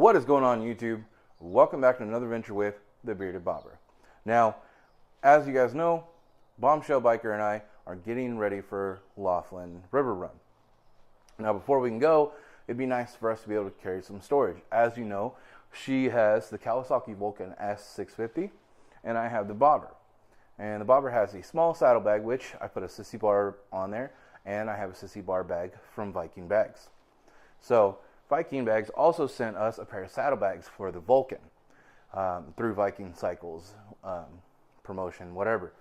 What is going on, YouTube? Welcome back to another venture with the Bearded Bobber. Now, as you guys know, Bombshell Biker and I are getting ready for Laughlin River Run. Now, before we can go, it'd be nice for us to be able to carry some storage. As you know, she has the Kawasaki Vulcan S 650, and I have the Bobber. And the Bobber has a small saddlebag, which I put a sissy bar on there, and I have a sissy bar bag from Viking Bags. So, Viking Bags also sent us a pair of saddlebags for the Vulcan through Viking Cycles promotion, whatever.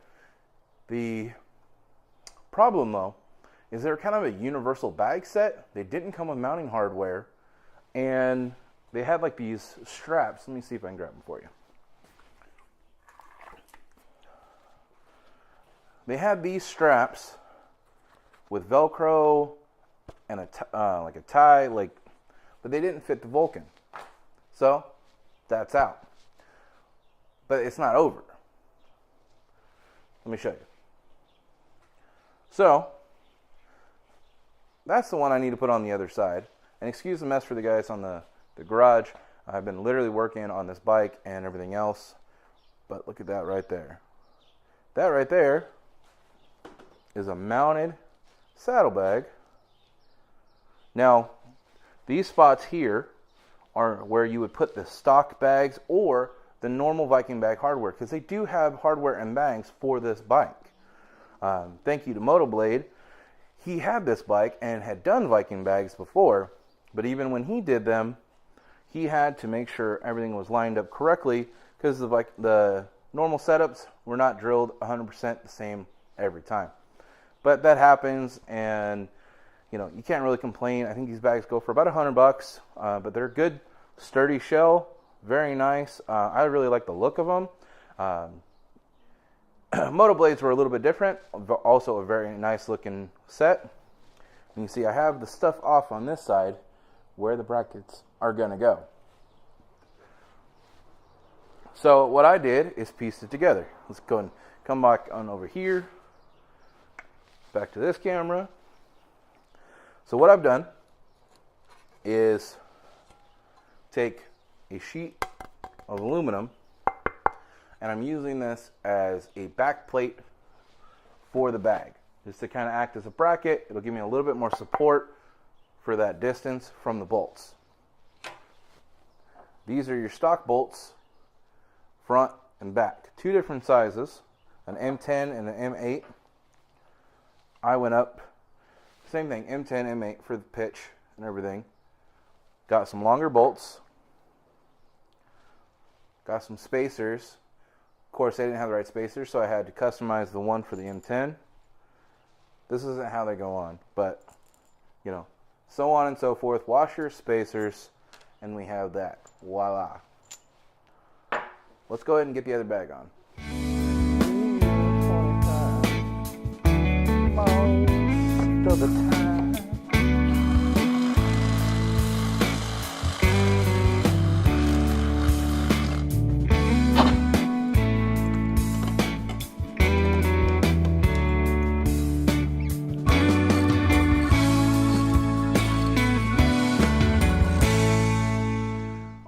The problem, though, is they're kind of a universal bag set. They didn't come with mounting hardware, and they had like these straps. Let me see if I can grab them for you. They had these straps with Velcro and like a tie, but they didn't fit the Vulcan. So that's out. But it's not over. Let me show you. So that's the one I need to put on the other side. And excuse the mess for the guys on the garage. I've been literally working on this bike and everything else. But look at that right there. That right there is a mounted saddlebag. Now, these spots here are where you would put the stock bags or the normal Viking bag hardware, because they do have hardware and bags for this bike. Thank you to Motoblade. He had this bike and had done Viking bags before, but even when he did them, he had to make sure everything was lined up correctly, because the normal setups were not drilled 100% the same every time. But that happens, and you know, you can't really complain. I think these bags go for about $100, but they're a good, sturdy shell, very nice. I really like the look of them. Motoblades were a little bit different, also a very nice looking set. And you see I have the stuff off on this side where the brackets are going to go. So what I did is piece it together. Let's go and come back on over here, back to this camera. So what I've done is take a sheet of aluminum, and I'm using this as a back plate for the bag, just to kind of act as a bracket. It'll give me a little bit more support for that distance from the bolts. These are your stock bolts, front and back. Two different sizes, an M10 and an M8. I went up, same thing, M10, M8 for the pitch and everything. Got some longer bolts. Got some spacers. Of course, they didn't have the right spacers, so I had to customize the one for the M10. This isn't how they go on, but, you know, so on and so forth. Washer, spacers, and we have that. Voila. Let's go ahead and get the other bag on. Most of the time.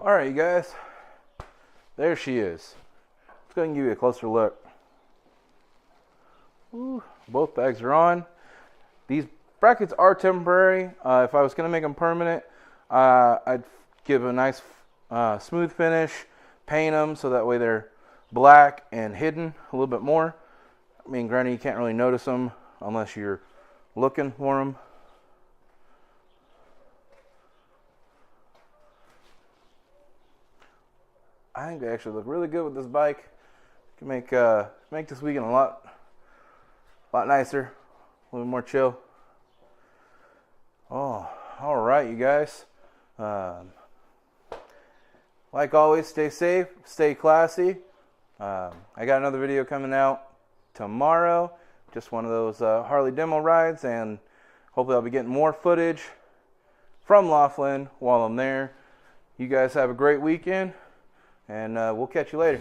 Alright, you guys, there she is. Let's go ahead and give you a closer look. Ooh, both bags are on. These brackets are temporary. If I was going to make them permanent, I'd give a nice smooth finish, paint them so that way they're black and hidden a little bit more. I mean, granted, you can't really notice them unless you're looking for them. I think they actually look really good with this bike. Can make this weekend a lot nicer, a little more chill. Oh, all right, you guys. Like always, stay safe, stay classy. I got another video coming out tomorrow. Just one of those Harley demo rides, and hopefully I'll be getting more footage from Laughlin while I'm there. You guys have a great weekend. And we'll catch you later.